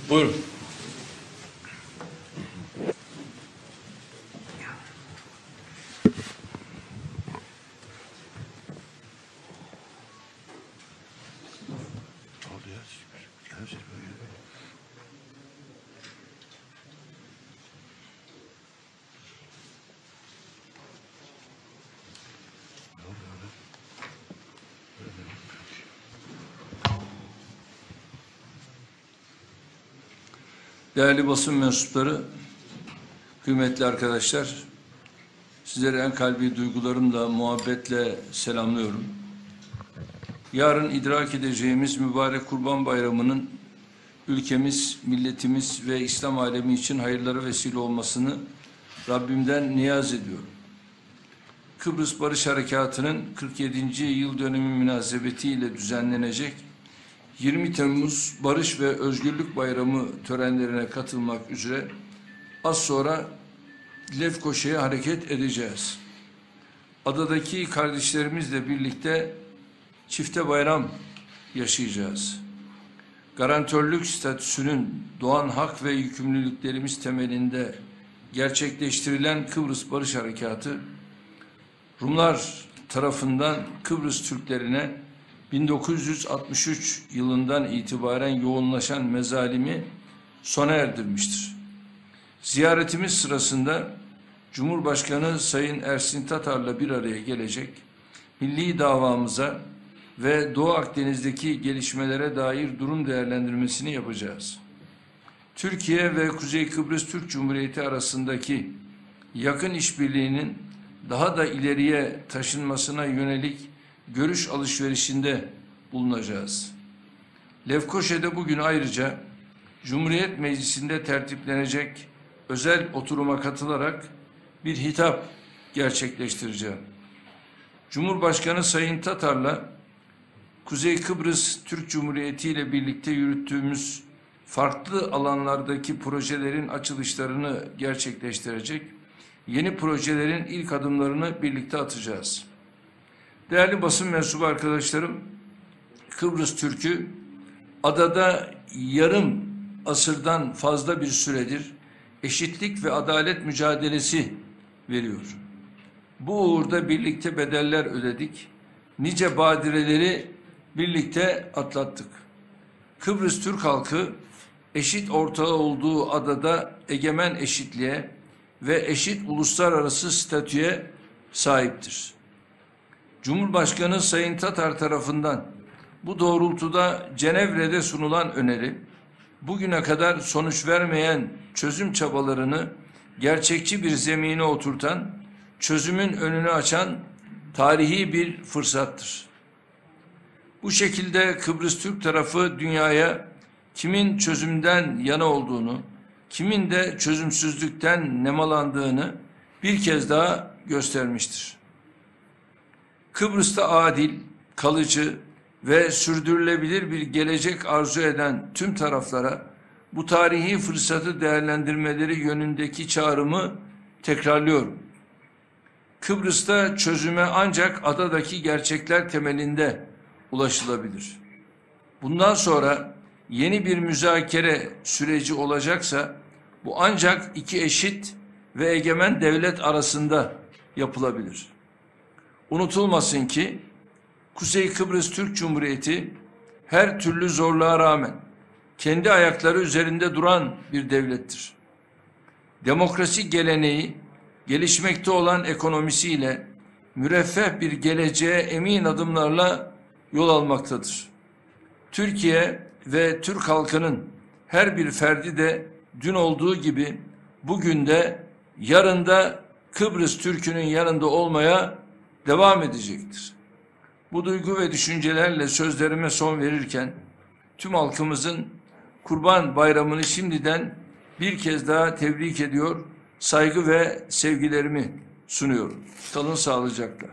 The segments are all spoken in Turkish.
Buyurun. Değerli basın mensupları, kıymetli arkadaşlar, sizleri en kalbi duygularımla, muhabbetle selamlıyorum. Yarın idrak edeceğimiz mübarek Kurban Bayramı'nın ülkemiz, milletimiz ve İslam alemi için hayırlara vesile olmasını Rabbimden niyaz ediyorum. Kıbrıs Barış Harekatı'nın 47. yıl dönümü münasebetiyle düzenlenecek 20 Temmuz Barış ve Özgürlük Bayramı törenlerine katılmak üzere az sonra Lefkoşa'ya hareket edeceğiz. Adadaki kardeşlerimizle birlikte çifte bayram yaşayacağız. Garantörlük statüsünün doğan hak ve yükümlülüklerimiz temelinde gerçekleştirilen Kıbrıs Barış Harekatı, Rumlar tarafından Kıbrıs Türklerine 1963 yılından itibaren yoğunlaşan mezalimi sona erdirmiştir. Ziyaretimiz sırasında Cumhurbaşkanı Sayın Ersin Tatar'la bir araya gelecek, milli davamıza ve Doğu Akdeniz'deki gelişmelere dair durum değerlendirmesini yapacağız. Türkiye ve Kuzey Kıbrıs Türk Cumhuriyeti arasındaki yakın işbirliğinin daha da ileriye taşınmasına yönelik görüş alışverişinde bulunacağız. Lefkoşa'da bugün ayrıca Cumhuriyet Meclisi'nde tertiplenecek özel oturuma katılarak bir hitap gerçekleştireceğim. Cumhurbaşkanı Sayın Tatar'la Kuzey Kıbrıs Türk Cumhuriyeti ile birlikte yürüttüğümüz farklı alanlardaki projelerin açılışlarını gerçekleştirecek, yeni projelerin ilk adımlarını birlikte atacağız. Değerli basın mensubu arkadaşlarım, Kıbrıs Türk'ü adada yarım asırdan fazla bir süredir eşitlik ve adalet mücadelesi veriyor. Bu uğurda birlikte bedeller ödedik, nice badireleri birlikte atlattık. Kıbrıs Türk halkı eşit ortağı olduğu adada egemen eşitliğe ve eşit uluslararası statüye sahiptir. Cumhurbaşkanı Sayın Tatar tarafından bu doğrultuda Cenevre'de sunulan öneri, bugüne kadar sonuç vermeyen çözüm çabalarını gerçekçi bir zemine oturtan, çözümün önünü açan tarihi bir fırsattır. Bu şekilde Kıbrıs Türk tarafı dünyaya kimin çözümden yana olduğunu, kimin de çözümsüzlükten nemalandığını bir kez daha göstermiştir. Kıbrıs'ta adil, kalıcı ve sürdürülebilir bir gelecek arzu eden tüm taraflara bu tarihi fırsatı değerlendirmeleri yönündeki çağrımı tekrarlıyorum. Kıbrıs'ta çözüme ancak adadaki gerçekler temelinde ulaşılabilir. Bundan sonra yeni bir müzakere süreci olacaksa bu ancak iki eşit ve egemen devlet arasında yapılabilir. Unutulmasın ki Kuzey Kıbrıs Türk Cumhuriyeti her türlü zorluğa rağmen kendi ayakları üzerinde duran bir devlettir. Demokrasi geleneği, gelişmekte olan ekonomisiyle müreffeh bir geleceğe emin adımlarla yol almaktadır. Türkiye ve Türk halkının her bir ferdi de dün olduğu gibi bugün de yarın da Kıbrıs Türk'ünün yanında olmaya devam edecektir. Bu duygu ve düşüncelerle sözlerime son verirken tüm halkımızın Kurban Bayramı'nı şimdiden bir kez daha tebrik ediyor, saygı ve sevgilerimi sunuyorum. Kalın sağlıcakla.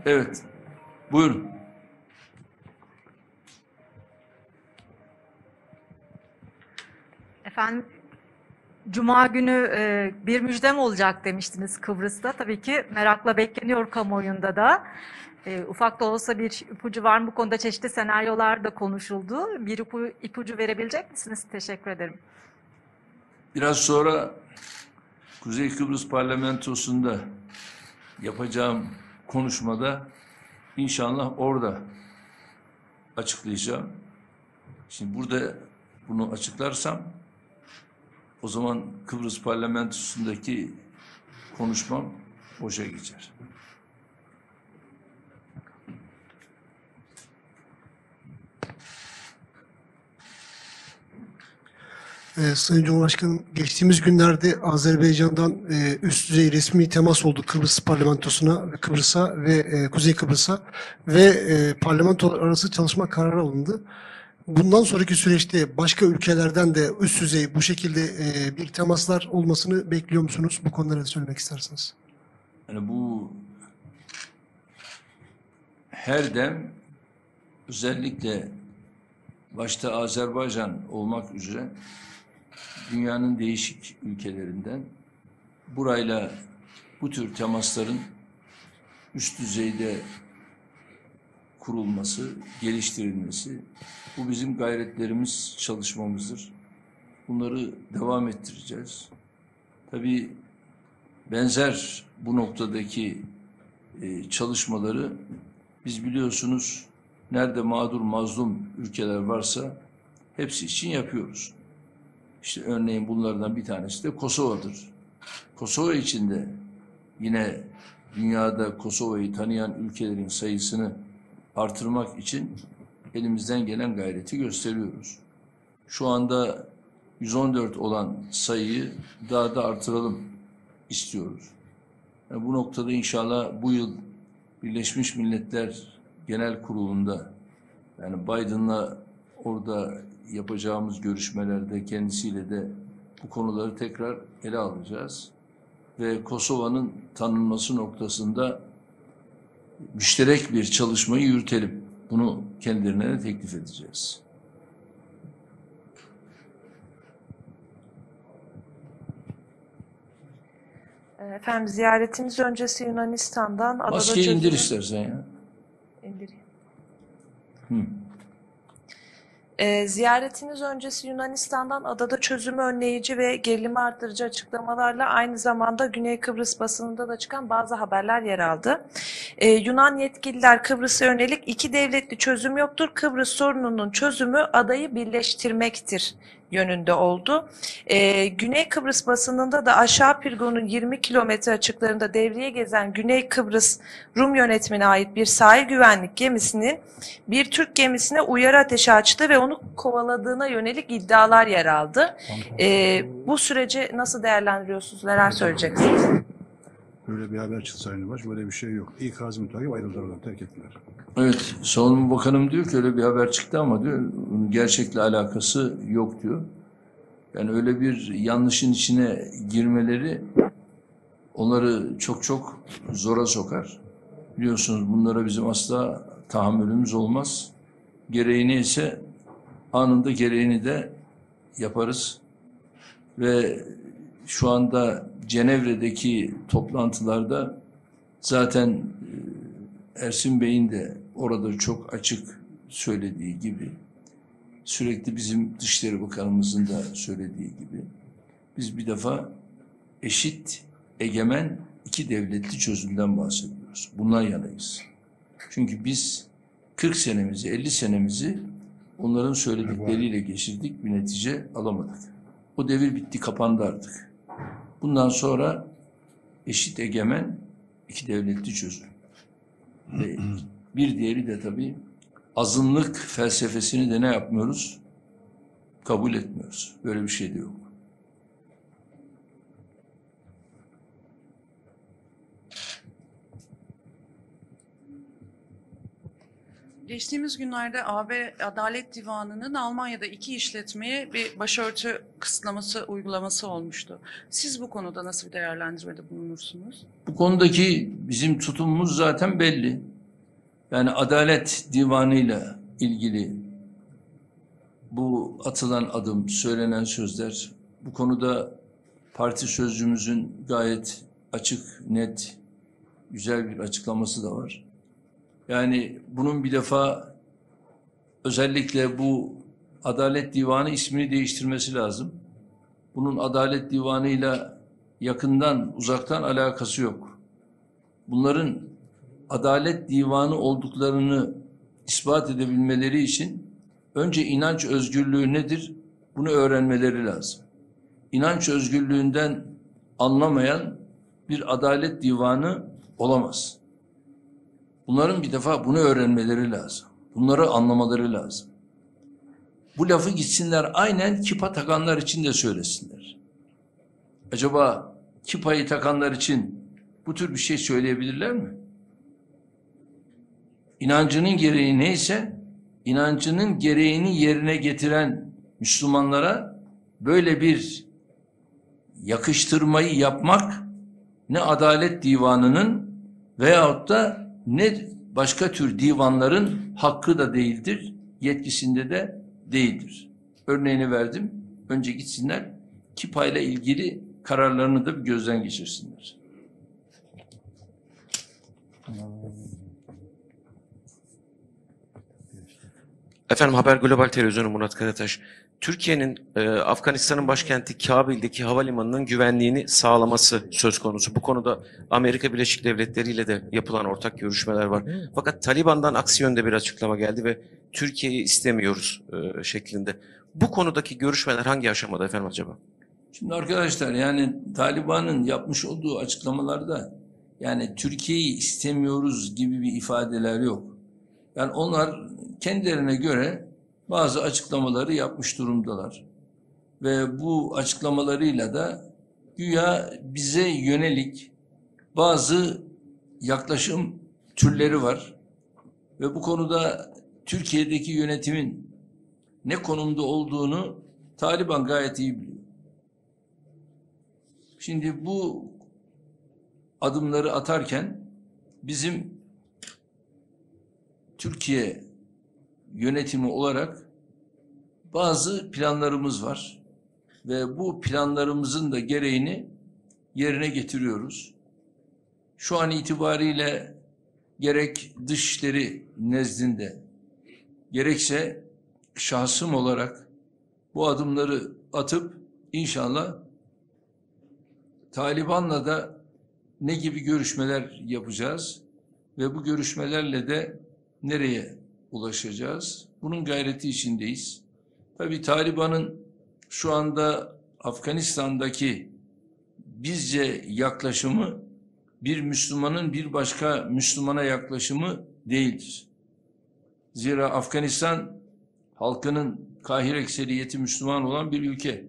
Evet, buyurun. Efendim, Cuma günü bir müjdem olacak demiştiniz Kıbrıs'ta. Tabii ki merakla bekleniyor kamuoyunda da. Ufak da olsa bir ipucu var mı? Bu konuda çeşitli senaryolar da konuşuldu. Bir ipucu verebilecek misiniz? Teşekkür ederim. Biraz sonra Kuzey Kıbrıs Parlamentosu'nda yapacağım konuşmada inşallah orada açıklayacağım. Şimdi burada bunu açıklarsam o zaman Kıbrıs Parlamentosu'ndaki konuşmam boşa geçer. Sayın Cumhurbaşkanım, geçtiğimiz günlerde Azerbaycan'dan üst düzey resmi temas oldu Kıbrıs parlamentosuna, Kıbrıs'a ve Kuzey Kıbrıs'a ve parlamentolar arası çalışma kararı alındı. Bundan sonraki süreçte başka ülkelerden de üst düzey bu şekilde bir temaslar olmasını bekliyor musunuz? Bu konuda ne söylemek istersiniz? Yani bu her dem özellikle başta Azerbaycan olmak üzere dünyanın değişik ülkelerinden burayla bu tür temasların üst düzeyde kurulması, geliştirilmesi, bu bizim gayretlerimiz, çalışmamızdır. Bunları devam ettireceğiz. Tabii benzer bu noktadaki çalışmaları biz biliyorsunuz nerede mağdur mazlum ülkeler varsa hepsi için yapıyoruz. İşte örneğin bunlardan bir tanesi de Kosova'dır. Kosova için de yine dünyada Kosova'yı tanıyan ülkelerin sayısını artırmak için elimizden gelen gayreti gösteriyoruz. Şu anda 114 olan sayıyı daha da artıralım istiyoruz. Yani bu noktada inşallah bu yıl Birleşmiş Milletler Genel Kurulu'nda, yani Biden'la orada yapacağımız görüşmelerde kendisiyle de bu konuları tekrar ele alacağız. Ve Kosova'nın tanınması noktasında müşterek bir çalışmayı yürütelim. Bunu kendilerine de teklif edeceğiz. Efendim, ziyaretimiz öncesi Yunanistan'dan adada Maskeyi indir çözümü... istersen ya. İndireyim. Hı. Ziyaretiniz öncesi Yunanistan'dan adada çözümü önleyici ve gerilimi arttırıcı açıklamalarla aynı zamanda Güney Kıbrıs basınında da çıkan bazı haberler yer aldı. Yunan yetkililer Kıbrıs'a yönelik iki devletli çözüm yoktur, Kıbrıs sorununun çözümü adayı birleştirmektir yönünde oldu. Güney Kıbrıs basınında da aşağı Pirgon'un 20 kilometre açıklarında devreye gezen Güney Kıbrıs Rum yönetimine ait bir sahil güvenlik gemisinin bir Türk gemisine uyarı ateşi açtı ve onu kovaladığına yönelik iddialar yer aldı. Bu süreci nasıl değerlendiriyorsunuz? Neler söyleyeceksiniz? Böyle bir haber çıktı Sayın Baş, böyle bir şey yok. İkazım takip ayrıldılar oradan, terk ettiler. Evet, Savunma Bakanım diyor ki öyle bir haber çıktı ama diyor bunun gerçekle alakası yok diyor. Yani öyle bir yanlışın içine girmeleri onları çok çok zora sokar. Biliyorsunuz bunlara bizim asla tahammülümüz olmaz. Gereğini ise anında gereğini de yaparız. Ve şu anda Cenevre'deki toplantılarda zaten Ersin Bey'in de orada çok açık söylediği gibi, sürekli bizim Dışişleri Bakanımızın da söylediği gibi, biz bir defa eşit, egemen iki devletli çözümden bahsediyoruz. Bundan yanayız. Çünkü biz 40 senemizi, 50 senemizi onların söyledikleriyle geçirdik, bir netice alamadık. O devir bitti, kapandı artık. Bundan sonra eşit, egemen iki devletli çözüm. Ve bir diğeri de tabii azınlık felsefesini de ne yapmıyoruz? Kabul etmiyoruz. Böyle bir şey de yok. Geçtiğimiz günlerde AB Adalet Divanı'nın Almanya'da iki işletmeye bir başörtü kısıtlaması uygulaması olmuştu. Siz bu konuda nasıl bir değerlendirmede bulunursunuz? Bu konudaki bizim tutumumuz zaten belli. Yani Adalet Divanı'yla ilgili bu atılan adım, söylenen sözler, bu konuda parti sözcümüzün gayet açık, net, güzel bir açıklaması da var. Yani bunun bir defa özellikle bu Adalet Divanı ismini değiştirmesi lazım. Bunun Adalet Divanı'yla yakından, uzaktan alakası yok. Bunların Adalet Divanı olduklarını ispat edebilmeleri için önce inanç özgürlüğü nedir? Bunu öğrenmeleri lazım. İnanç özgürlüğünden anlamayan bir Adalet Divanı olamaz. Bunların bir defa bunu öğrenmeleri lazım. Bunları anlamaları lazım. Bu lafı gitsinler aynen kipa takanlar için de söylesinler. Acaba kipayı takanlar için bu tür bir şey söyleyebilirler mi? İnancının gereği neyse, inancının gereğini yerine getiren Müslümanlara böyle bir yakıştırmayı yapmak ne Adalet Divanı'nın veyahut da ne başka tür divanların hakkı da değildir, yetkisinde de değildir. Örneğini verdim. Önce gitsinler, kipayla ilgili kararlarını da bir gözden geçirsinler. Efendim Haber Global Televizyonu Murat Karataş. Türkiye'nin Afganistan'ın başkenti Kabil'deki havalimanının güvenliğini sağlaması söz konusu. Bu konuda Amerika Birleşik Devletleri ile de yapılan ortak görüşmeler var. Fakat Taliban'dan aksi yönde bir açıklama geldi ve Türkiye'yi istemiyoruz şeklinde. Bu konudaki görüşmeler hangi aşamada efendim acaba? Şimdi arkadaşlar, yani Taliban'ın yapmış olduğu açıklamalarda yani Türkiye'yi istemiyoruz gibi bir ifadeler yok. Yani onlar kendilerine göre bazı açıklamaları yapmış durumdalar. Ve bu açıklamalarıyla da güya bize yönelik bazı yaklaşım türleri var. Ve bu konuda Türkiye'deki yönetimin ne konumda olduğunu Taliban gayet iyi biliyor. Şimdi bu adımları atarken bizim Türkiye yönetimi olarak bazı planlarımız var ve bu planlarımızın da gereğini yerine getiriyoruz. Şu an itibariyle gerek dışişleri nezdinde gerekse şahsım olarak bu adımları atıp inşallah Taliban'la da ne gibi görüşmeler yapacağız ve bu görüşmelerle de nereye ulaşacağız? Bunun gayreti içindeyiz. Tabii Taliban'ın şu anda Afganistan'daki bizce yaklaşımı bir Müslümanın bir başka Müslümana yaklaşımı değildir. Zira Afganistan halkının kahir ekseriyeti Müslüman olan bir ülke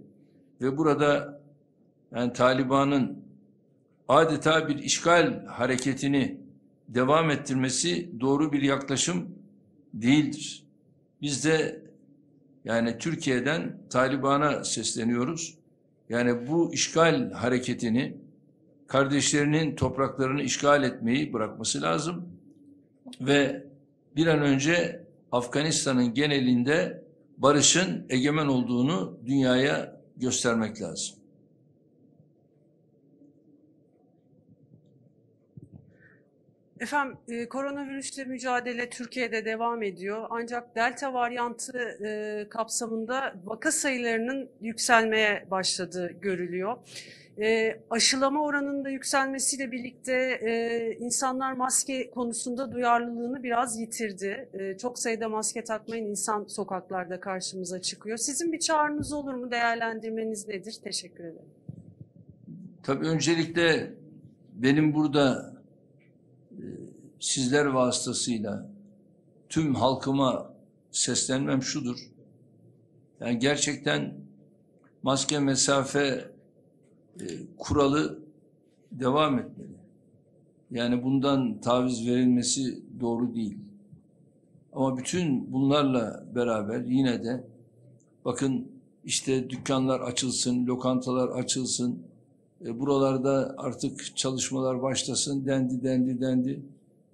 ve burada yani Taliban'ın adeta bir işgal hareketini devam ettirmesi doğru bir yaklaşım değildir. Biz de yani Türkiye'den Taliban'a sesleniyoruz. Yani bu işgal hareketini, kardeşlerinin topraklarını işgal etmeyi bırakması lazım ve bir an önce Afganistan'ın genelinde barışın egemen olduğunu dünyaya göstermek lazım. Efendim, koronavirüsle mücadele Türkiye'de devam ediyor. Ancak Delta varyantı kapsamında vaka sayılarının yükselmeye başladığı görülüyor. Aşılama oranının da yükselmesiyle birlikte insanlar maske konusunda duyarlılığını biraz yitirdi. Çok sayıda maske takmayan insan sokaklarda karşımıza çıkıyor. Sizin bir çağrınız olur mu? Değerlendirmeniz nedir? Teşekkür ederim. Tabii öncelikle benim burada sizler vasıtasıyla tüm halkıma seslenmem şudur. Yani gerçekten maske, mesafe kuralı devam etmeli. Yani bundan taviz verilmesi doğru değil. Ama bütün bunlarla beraber yine de bakın işte dükkanlar açılsın, lokantalar açılsın, buralarda artık çalışmalar başlasın dendi.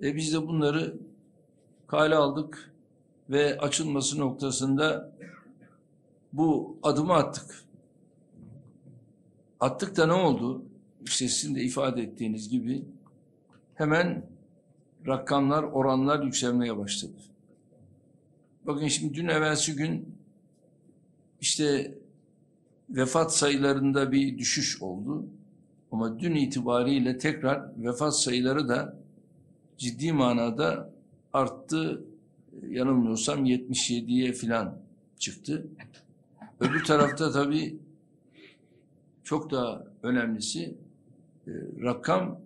Biz de bunları kale aldık ve açılması noktasında bu adımı attık. Attık da ne oldu? İşte sizin de ifade ettiğiniz gibi hemen rakamlar, oranlar yükselmeye başladı. Bakın şimdi dün evvelsi gün işte vefat sayılarında bir düşüş oldu. Ama dün itibariyle tekrar vefat sayıları da ciddi manada arttı. Yanılmıyorsam 77'ye falan çıktı. Öbür tarafta tabii çok daha önemlisi rakam,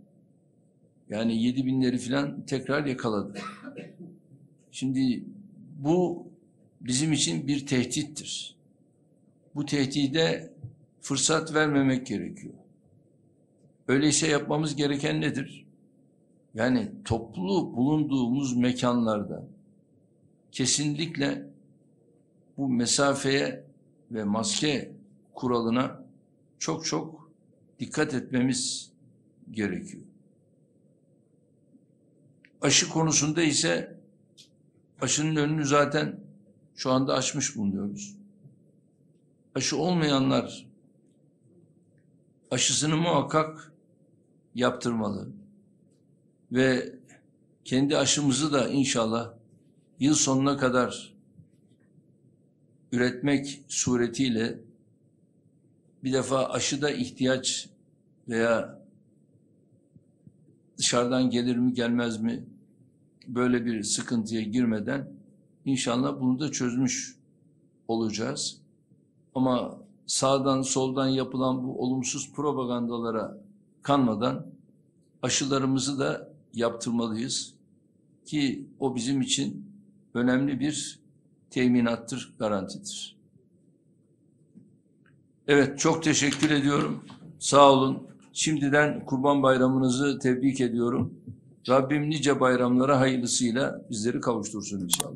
yani 7.000'leri falan tekrar yakaladı. Şimdi bu bizim için bir tehdittir. Bu tehdide fırsat vermemek gerekiyor. Öyleyse yapmamız gereken nedir? Yani toplu bulunduğumuz mekanlarda kesinlikle bu mesafeye ve maske kuralına çok çok dikkat etmemiz gerekiyor. Aşı konusunda ise aşının önünü zaten şu anda açmış bulunuyoruz. Aşı olmayanlar aşısını muhakkak yaptırmalı ve kendi aşımızı da inşallah yıl sonuna kadar üretmek suretiyle bir defa aşıda ihtiyaç veya dışarıdan gelir mi gelmez mi böyle bir sıkıntıya girmeden inşallah bunu da çözmüş olacağız. Ama sağdan soldan yapılan bu olumsuz propagandalara kanmadan aşılarımızı da yaptırmalıyız ki o bizim için önemli bir teminattır, garantidir. Evet, çok teşekkür ediyorum. Sağ olun. Şimdiden Kurban Bayramınızı tebrik ediyorum. Rabbim nice bayramlara hayırlısıyla bizleri kavuştursun inşallah.